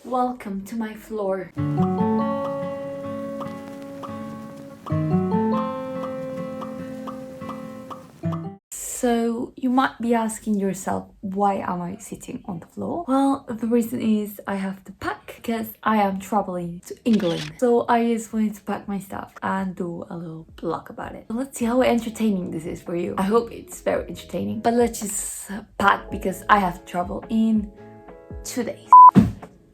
Welcome to my floor. So you might be asking yourself, why am I sitting on the floor? Well, the reason is I have to pack because I am traveling to England. So I just wanted to pack my stuff and do a little blog about it. Let's see how entertaining this is for you. I hope it's very entertaining. But let's just pack because I have to travel in 2 days.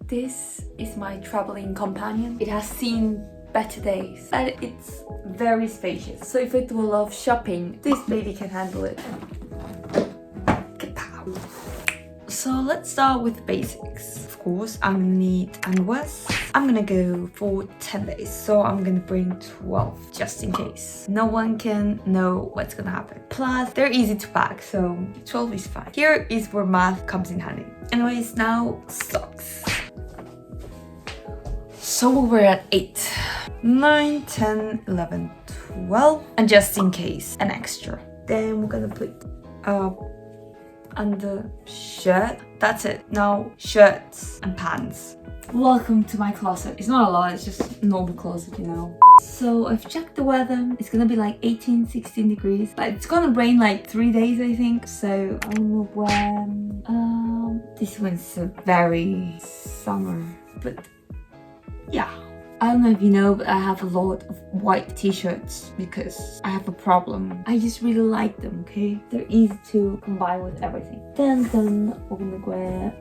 This is my traveling companion. It has seen better days, but it's very spacious. So if I do a lot of shopping, this baby can handle it. So let's start with the basics. Of course, I'm gonna need underwears. I'm gonna go for 10 days, so I'm gonna bring 12 just in case. No one can know what's gonna happen. Plus, they're easy to pack, so 12 is fine. Here is where math comes in handy. Anyways, now socks. So we're at 8, 9, 10, 11, 12, and just in case, an extra. Then we're gonna put under shirt. That's it. Now shirts and pants. Welcome to my closet. It's not a lot, it's just a normal closet, you know. So I've checked the weather. It's gonna be like 18, 16 degrees, but it's gonna rain like 3 days, I think. So I don't know when. This one's very summer, but yeah. I don't know if you know, but I have a lot of white t-shirts because I have a problem. I just really like them, okay? They're easy to combine with everything. Then we're gonna wear...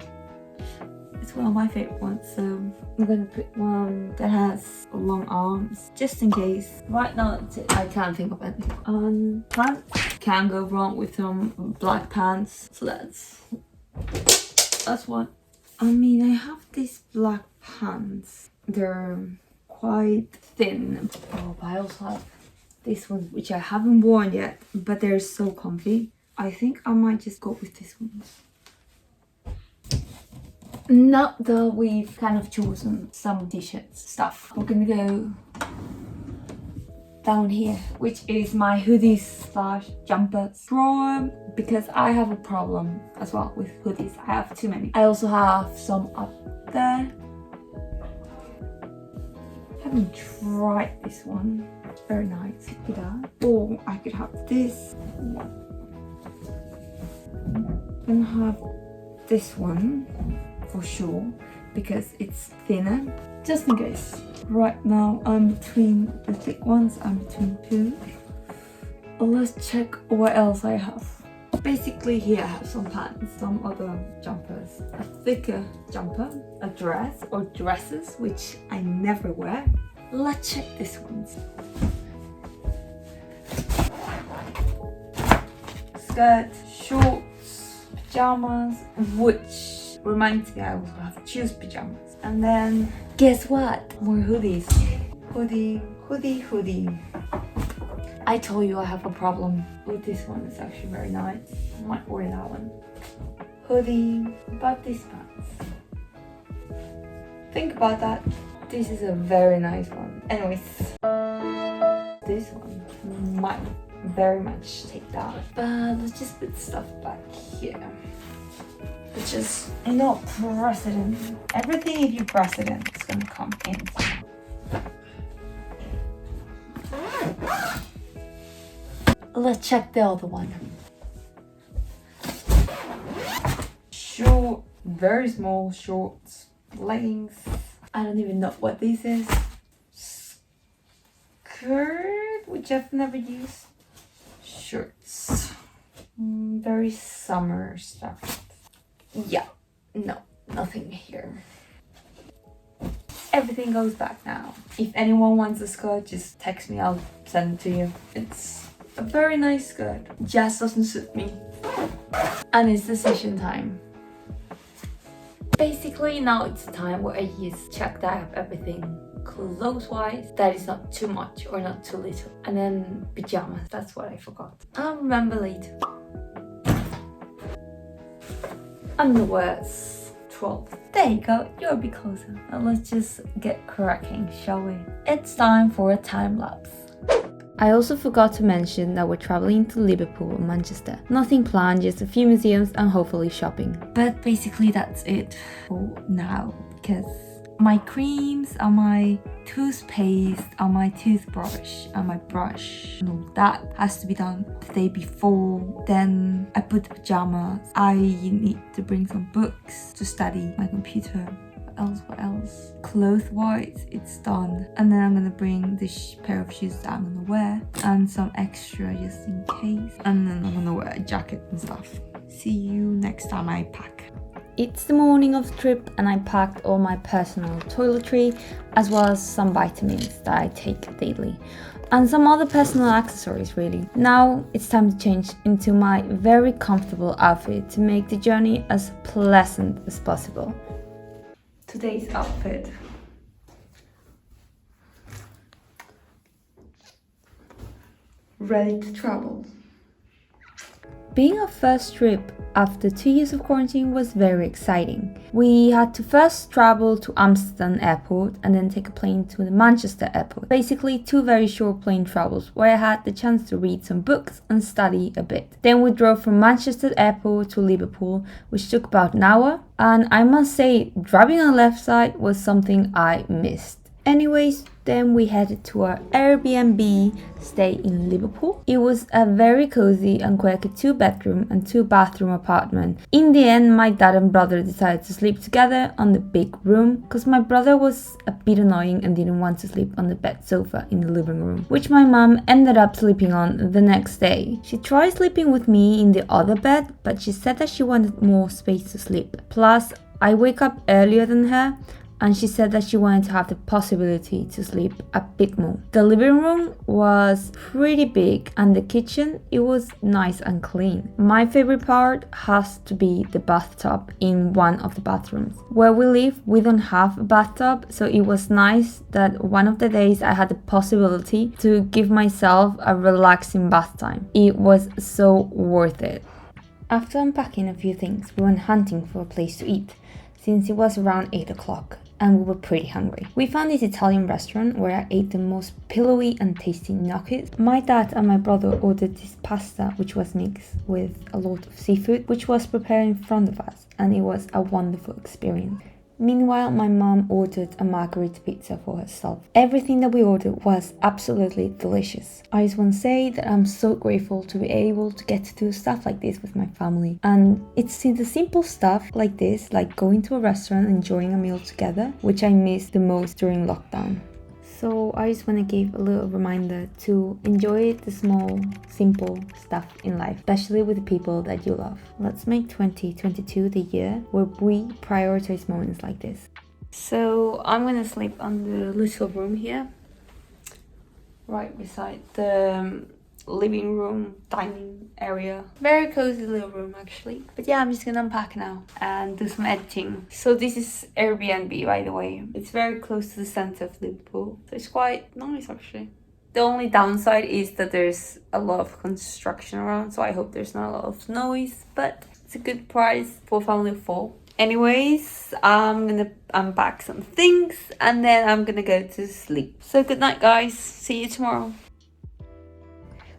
It's one of my favorite ones, so I'm gonna put one that has long arms, just in case. Right now, that's it. I can't think of anything. Pants. Can't go wrong with some black pants. So that's one. I mean, I have these black pants. They're quite thin. Oh, but I also have this one, which I haven't worn yet, but they're so comfy. I think I might just go with this one. Now that we've kind of chosen some t-shirts stuff, we're gonna go down here, which is my hoodies / jumpers drawer, because I have a problem as well with hoodies. I have too many. I also have some up there. I haven't tried this one. It's very nice. Look at that. Or I could have this one. I'm gonna have this one for sure because it's thinner. Just in case. Right now I'm between the thick ones. I'm between two. Let's check what else I have. Basically here I have some pants, some other jumpers, a thicker jumper, a dress or dresses, which I never wear. Let's check this one. Skirt, shorts, pajamas, which reminds me I also have shoes pajamas. And then guess what? More hoodies. Hoodie. I told you I have a problem with this one. It's actually very nice. I might wear that one. Hoodie. About these pants. Think about that. This is a very nice one. Anyways, this one might very much take that. But let's just put stuff back here. Which is not precedent. Everything if you press it in, it's gonna come in. Let's check the other one. Short, very small shorts, leggings. I don't even know what this is. Skirt, which I've never used. Shirts. Very summer stuff. Yeah, no, nothing here. Everything goes back now. If anyone wants a skirt, just text me, I'll send it to you. It's a very nice skirt. Just doesn't suit me. And it's decision time. Basically, now it's the time where I just check that I have everything clothes-wise. That is not too much or not too little. And then pajamas, that's what I forgot. I'll remember later. Underwears, 12. There you go, you're a bit closer. Now let's just get cracking, shall we? It's time for a time lapse. I also forgot to mention that we're traveling to Liverpool and Manchester. Nothing planned, just a few museums and hopefully shopping. But basically that's it for now, because my creams and my toothpaste and my toothbrush and my brush and all that has to be done the day before. Then I put the pajamas. I need to bring some books to study, my computer. What else? Clothes-wise, it's done. And then I'm gonna bring this pair of shoes that I'm gonna wear and some extra just in case. And then I'm gonna wear a jacket and stuff. See you next time I pack. It's the morning of the trip and I packed all my personal toiletry as well as some vitamins that I take daily and some other personal accessories really. Now it's time to change into my very comfortable outfit to make the journey as pleasant as possible. Today's outfit. Ready to travel. Being our first trip after 2 years of quarantine was very exciting. We had to first travel to Amsterdam airport and then take a plane to the Manchester airport. Basically 2 very short plane travels where I had the chance to read some books and study a bit. Then we drove from Manchester airport to Liverpool, which took about an hour. And I must say, driving on the left side was something I missed. Anyways, then we headed to our Airbnb stay in Liverpool. It was a very cozy and quirky 2-bedroom and 2-bathroom apartment. In the end, my dad and brother decided to sleep together on the big room because my brother was a bit annoying and didn't want to sleep on the bed sofa in the living room, which my mom ended up sleeping on the next day. She tried sleeping with me in the other bed, but she said that she wanted more space to sleep. Plus, I wake up earlier than her, and she said that she wanted to have the possibility to sleep a bit more. The living room was pretty big and the kitchen, it was nice and clean. My favorite part has to be the bathtub in one of the bathrooms. Where we live, we don't have a bathtub, so it was nice that one of the days I had the possibility to give myself a relaxing bath time. It was so worth it. After unpacking a few things, we went hunting for a place to eat, since it was around 8 o'clock. And we were pretty hungry. We found this Italian restaurant where I ate the most pillowy and tasty gnocchis. My dad and my brother ordered this pasta, which was mixed with a lot of seafood, which was prepared in front of us, and it was a wonderful experience. Meanwhile, my mom ordered a margherita pizza for herself. Everything that we ordered was absolutely delicious. I just want to say that I'm so grateful to be able to get to do stuff like this with my family. And it's the simple stuff like this, like going to a restaurant and enjoying a meal together, which I missed the most during lockdown. So I just want to give a little reminder to enjoy the small, simple stuff in life, especially with the people that you love. Let's make 2022 the year where we prioritize moments like this. So I'm going to sleep on the little room here, right beside the living room, dining area. Very cozy little room actually. But yeah, I'm just gonna unpack now and do some editing. So this is Airbnb, by the way. It's very close to the center of Liverpool, so it's quite nice actually. The only downside is that there's a lot of construction around, so I hope there's not a lot of noise, but it's a good price for a family of 4. Anyways, I'm gonna unpack some things and then I'm gonna go to sleep. So good night guys, see you tomorrow.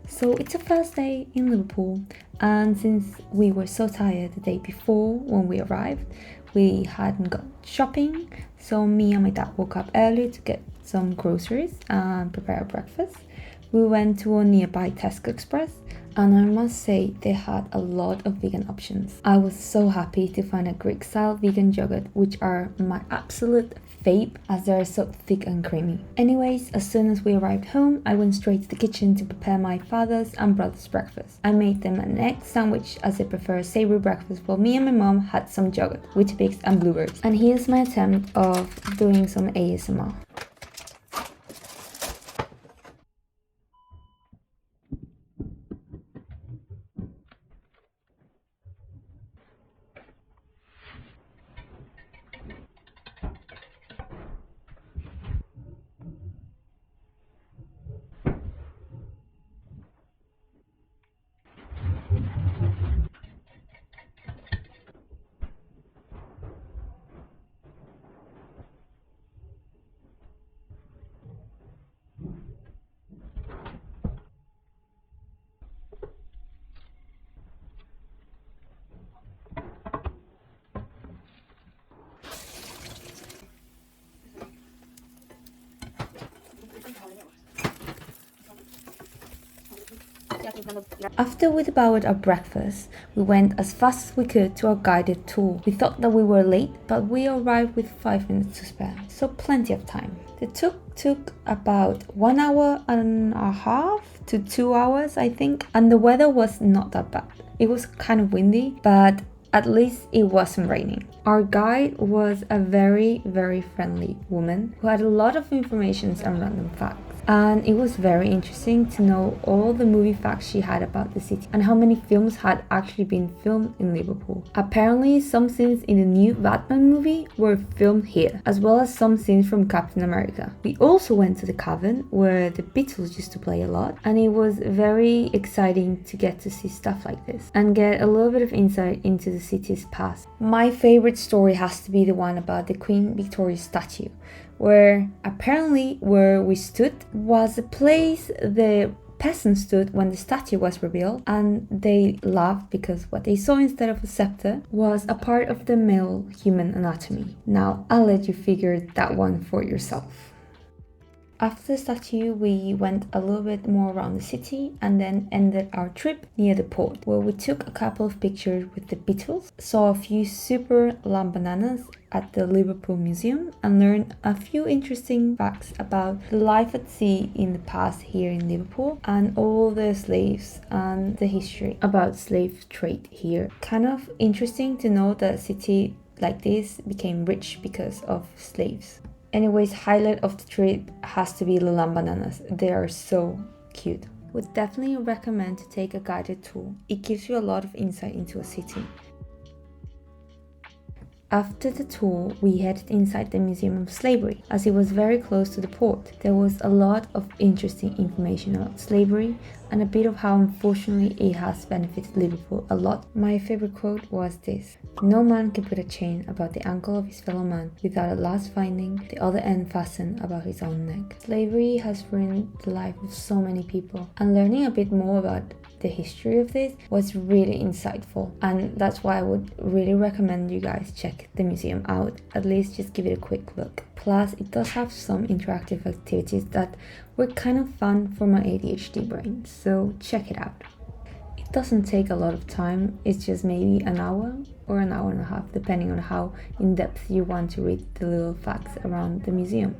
So it's the first day in Liverpool, and since we were so tired the day before when we arrived, we hadn't gone shopping, so me and my dad woke up early to get some groceries and prepare our breakfast. We went to a nearby Tesco Express, and I must say they had a lot of vegan options. I was so happy to find a Greek style vegan yogurt, which are my absolute fave as they are so thick and creamy. Anyways, as soon as we arrived home, I went straight to the kitchen to prepare my father's and brother's breakfast. I made them an egg sandwich as they prefer a savory breakfast, while me and my mom had some yogurt, Weetabix and blueberries. And here's my attempt of doing some ASMR. After we devoured our breakfast, we went as fast as we could to our guided tour. We thought that we were late, but we arrived with 5 minutes to spare, so plenty of time. The took about 1 hour and a half to 2 hours, I think, and the weather was not that bad. It was kind of windy, but at least it wasn't raining. Our guide was a very friendly woman who had a lot of information and random facts. And it was very interesting to know all the movie facts she had about the city and how many films had actually been filmed in Liverpool. Apparently, some scenes in the new Batman movie were filmed here, as well as some scenes from Captain America. We also went to the cavern where the Beatles used to play a lot, and it was very exciting to get to see stuff like this and get a little bit of insight into the city's past. My favorite story has to be the one about the Queen Victoria statue, where apparently where we stood was a place the peasants stood when the statue was revealed, and they laughed because what they saw instead of a scepter was a part of the male human anatomy. Now I'll let you figure that one for yourself. After the statue, we went a little bit more around the city and then ended our trip near the port, where we took a couple of pictures with the Beatles, saw a few super lamb bananas at the Liverpool Museum, and learned a few interesting facts about the life at sea in the past here in Liverpool and all the slaves and the history about slave trade here. Kind of interesting to know that a city like this became rich because of slaves. Anyways, highlight of the trip has to be the lamb bananas. They are so cute. Would definitely recommend to take a guided tour. It gives you a lot of insight into a city. After the tour, we headed inside the Museum of Slavery, as it was very close to the port. There was a lot of interesting information about slavery and a bit of how unfortunately it has benefited Liverpool a lot. My favorite quote was this: "No man can put a chain about the ankle of his fellow man without at last finding the other end fastened about his own neck." Slavery has ruined the life of so many people, and learning a bit more about the history of this was really insightful, and that's why I would really recommend you guys check the museum out. At least just give it a quick look. Plus, it does have some interactive activities that were kind of fun for my ADHD brain, so check it out. It doesn't take a lot of time, it's just maybe an hour or an hour and a half, depending on how in depth you want to read the little facts around the museum.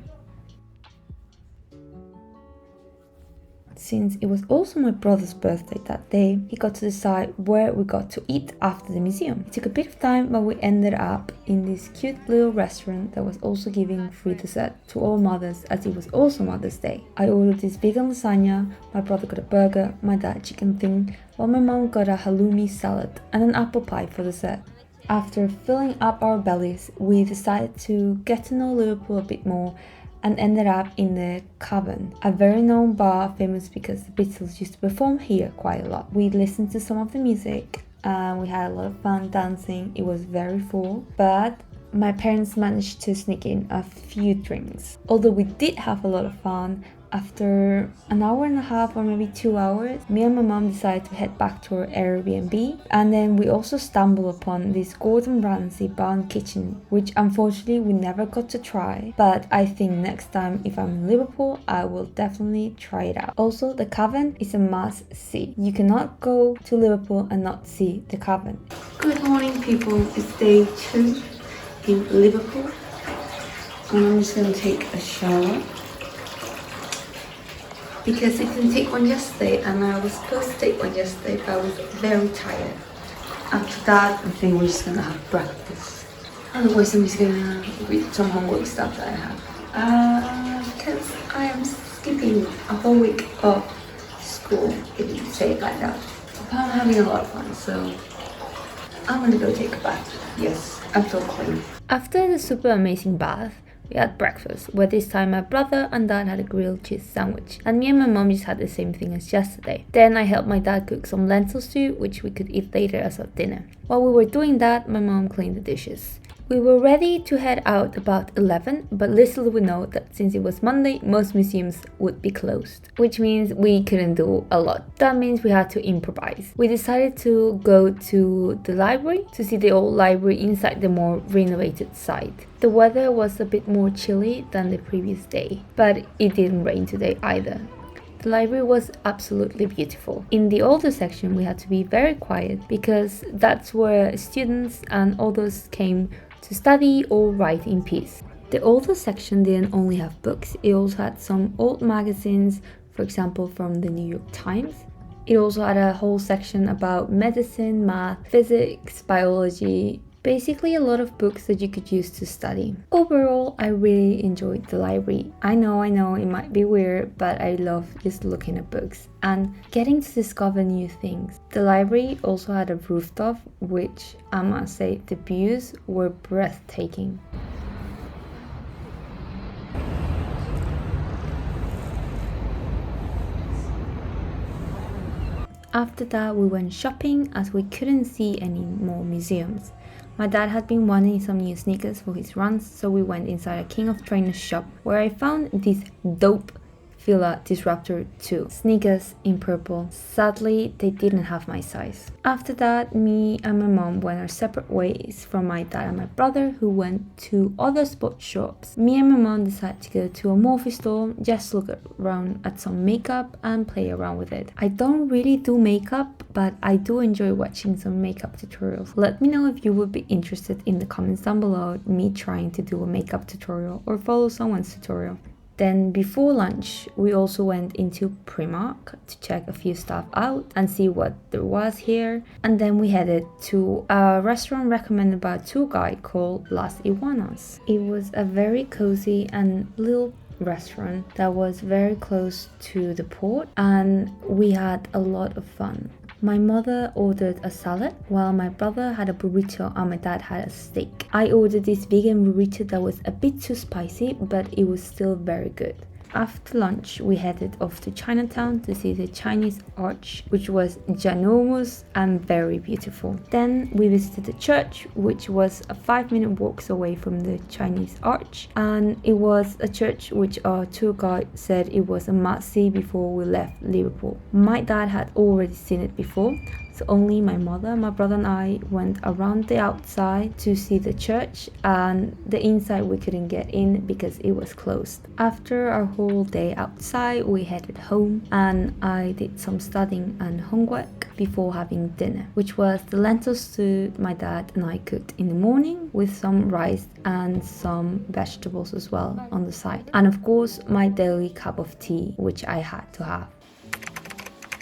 Since it was also my brother's birthday that day, he got to decide where we got to eat after the museum. It took a bit of time, but we ended up in this cute little restaurant that was also giving free dessert to all mothers, as it was also Mother's Day. I ordered this vegan lasagna, my brother got a burger, my dad a chicken thing, while my mom got a halloumi salad and an apple pie for dessert. After filling up our bellies, we decided to get to know Liverpool a bit more and ended up in the Cavern, a very known bar famous because the Beatles used to perform here quite a lot. We listened to some of the music and we had a lot of fun dancing. It was very full, but my parents managed to sneak in a few drinks. Although we did have a lot of fun, after an hour and a half or maybe 2 hours, me and my mom decided to head back to our Airbnb, and then we also stumbled upon this Gordon Ramsay bar and kitchen, which unfortunately we never got to try, but I think next time if I'm in Liverpool I will definitely try it out. Also, the Cavern is a must see. You cannot go to Liverpool and not see the Cavern. Good morning people, it's day 2 in Liverpool and I'm just going to take a shower, because I didn't take one yesterday and I was supposed to take one yesterday, but I was very tired. After that, I think we're just gonna have breakfast. Otherwise, I'm just gonna read some homework stuff that I have. Because I am skipping a whole week of school, if you could say it like that. But I'm having a lot of fun, so I'm gonna go take a bath. Yes, I feel clean. After the super amazing bath, we had breakfast, where this time my brother and dad had a grilled cheese sandwich, and me and my mom just had the same thing as yesterday. Then I helped my dad cook some lentil stew, which we could eat later as our dinner. While we were doing that, my mom cleaned the dishes. We were ready to head out about 11, but little did we know that since it was Monday, most museums would be closed, which means we couldn't do a lot. That means we had to improvise. We decided to go to the library to see the old library inside the more renovated site. The weather was a bit more chilly than the previous day, but it didn't rain today either. The library was absolutely beautiful. In the older section, we had to be very quiet because that's where students and others came to study or write in peace. The older section didn't only have books, it also had some old magazines, for example from the New York Times. It also had a whole section about medicine, math, physics, biology, basically a lot of books that you could use to study. Overall, I really enjoyed the library. I know, it might be weird, but I love just looking at books and getting to discover new things. The library also had a rooftop, which I must say the views were breathtaking. After that, we went shopping as we couldn't see any more museums. My dad had been wanting some new sneakers for his runs, so we went inside a King of Trainers shop where I found this dope Fila Disruptor 2 sneakers in purple. Sadly, they didn't have my size. After that, me and my mom went our separate ways from my dad and my brother, who went to other sports shops. Me and my mom decided to go to a Morphe store, just look around at some makeup and play around with it. I don't really do makeup, but I do enjoy watching some makeup tutorials. Let me know if you would be interested in the comments down below, me trying to do a makeup tutorial or follow someone's tutorial. Then before lunch, we also went into Primark to check a few stuff out and see what there was here. And then we headed to a restaurant recommended by a tour guide called Las Iguanas. It was a very cozy and little restaurant that was very close to the port, and we had a lot of fun. My mother ordered a salad, while my brother had a burrito and my dad had a steak. I ordered this vegan burrito that was a bit too spicy, but it was still very good. After lunch, we headed off to Chinatown to see the Chinese Arch, which was ginormous and very beautiful. Then we visited the church, which was a 5-minute walk away from the Chinese Arch, and it was a church which our tour guide said it was a must-see before we left Liverpool. My dad had already seen it before, so only my mother, my brother and I went around the outside to see the church, and the inside we couldn't get in because it was closed. After our whole day outside, we headed home and I did some studying and homework before having dinner, which was the lentil stew my dad and I cooked in the morning with some rice and some vegetables as well on the side. And of course, my daily cup of tea, which I had to have.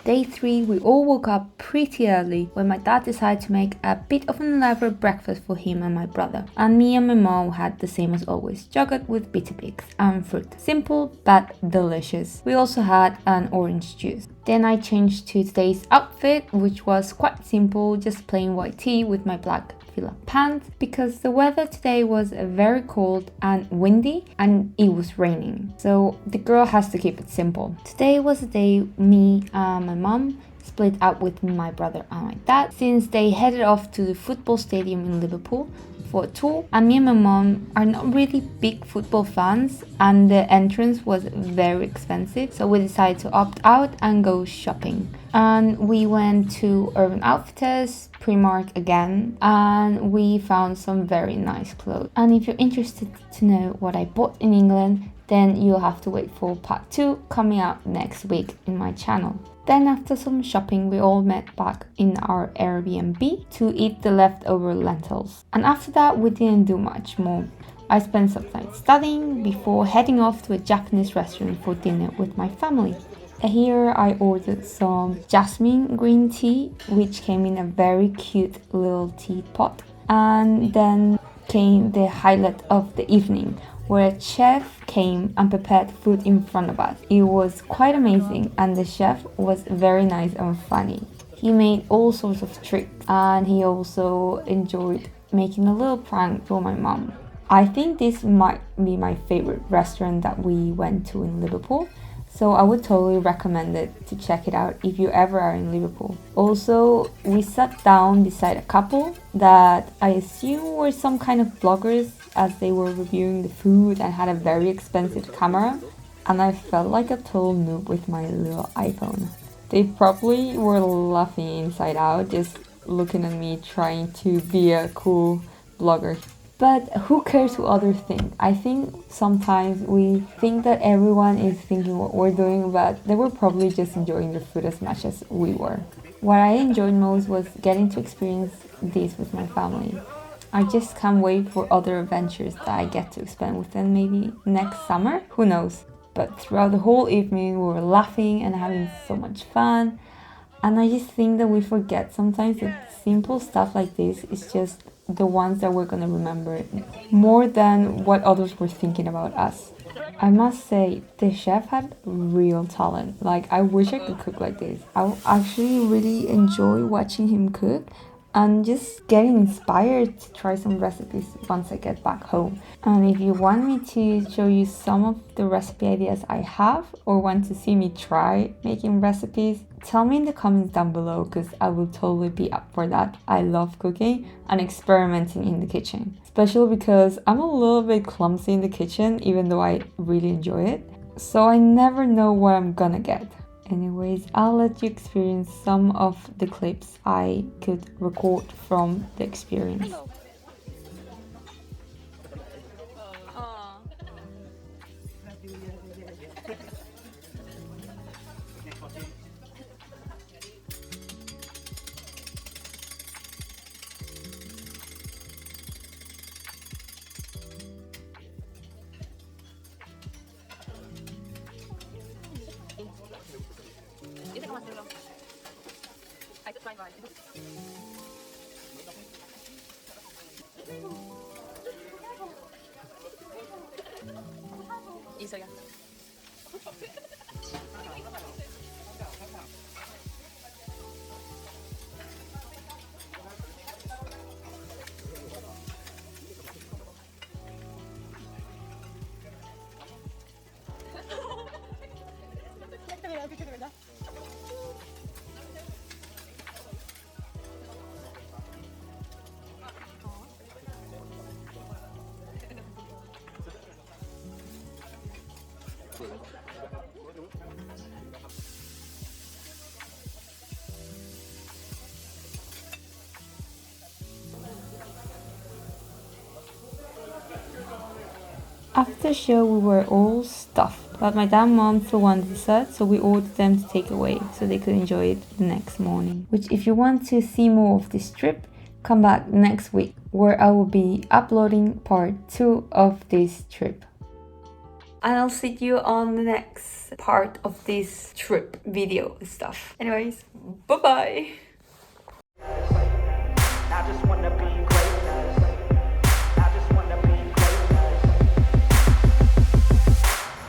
Day 3, we all woke up pretty early when my dad decided to make a bit of an elaborate breakfast for him and my brother. And me and my mom had the same as always, yogurt with bitter pigs and fruit. Simple but delicious. We also had an orange juice. Then I changed to today's outfit, which was quite simple, just plain white tee with my black fila pants, because the weather today was very cold and windy and it was raining, so the girl has to keep it simple. Today was a day me and my mom split up with my brother and my dad, since they headed off to the football stadium in Liverpool for a tour, and me and my mom are not really big football fans and the entrance was very expensive, so we decided to opt out and go shopping. And we went to Urban Outfitters, Primark again, and we found some very nice clothes. And if you're interested to know what I bought in England, then you'll have to wait for part 2 coming out next week in my channel. Then after some shopping, we all met back in our Airbnb to eat the leftover lentils. And after that, we didn't do much more. I spent some time studying before heading off to a Japanese restaurant for dinner with my family. Here I ordered some jasmine green tea, which came in a very cute little teapot. And then came the highlight of the evening, where a chef came and prepared food in front of us. It was quite amazing and the chef was very nice and funny. He made all sorts of tricks and he also enjoyed making a little prank for my mom. I think this might be my favorite restaurant that we went to in Liverpool, so I would totally recommend it to check it out if you ever are in Liverpool. Also, we sat down beside a couple that I assume were some kind of bloggers, as they were reviewing the food and had a very expensive camera, and I felt like a total noob with my little iPhone. They probably were laughing inside out just looking at me trying to be a cool blogger. But who cares what others think? I think sometimes we think that everyone is thinking what we're doing, but they were probably just enjoying the food as much as we were. What I enjoyed most was getting to experience this with my family. I just can't wait for other adventures that I get to spend with them maybe next summer, who knows. But throughout the whole evening we were laughing and having so much fun. And I just think that we forget sometimes that simple stuff like this is just the ones that we're gonna remember more than what others were thinking about us. I must say, the chef had real talent. Like, I wish I could cook like this. I actually really enjoy watching him cook and just getting inspired to try some recipes once I get back home. And if you want me to show you some of the recipe ideas I have or want to see me try making recipes, tell me in the comments down below because I will totally be up for that. I love cooking and experimenting in the kitchen, especially because I'm a little bit clumsy in the kitchen even though I really enjoy it. So I never know what I'm gonna get. Anyways, I'll let you experience some of the clips I could record from the experience. 있어요. After show we were all stuffed, but my dad and mom still wanted dessert, so we ordered them to take away so they could enjoy it the next morning. Which, if you want to see more of this trip, come back next week where I will be uploading part 2 of this trip. And I'll see you on the next part of this trip video stuff. Anyways, bye bye! I just wanna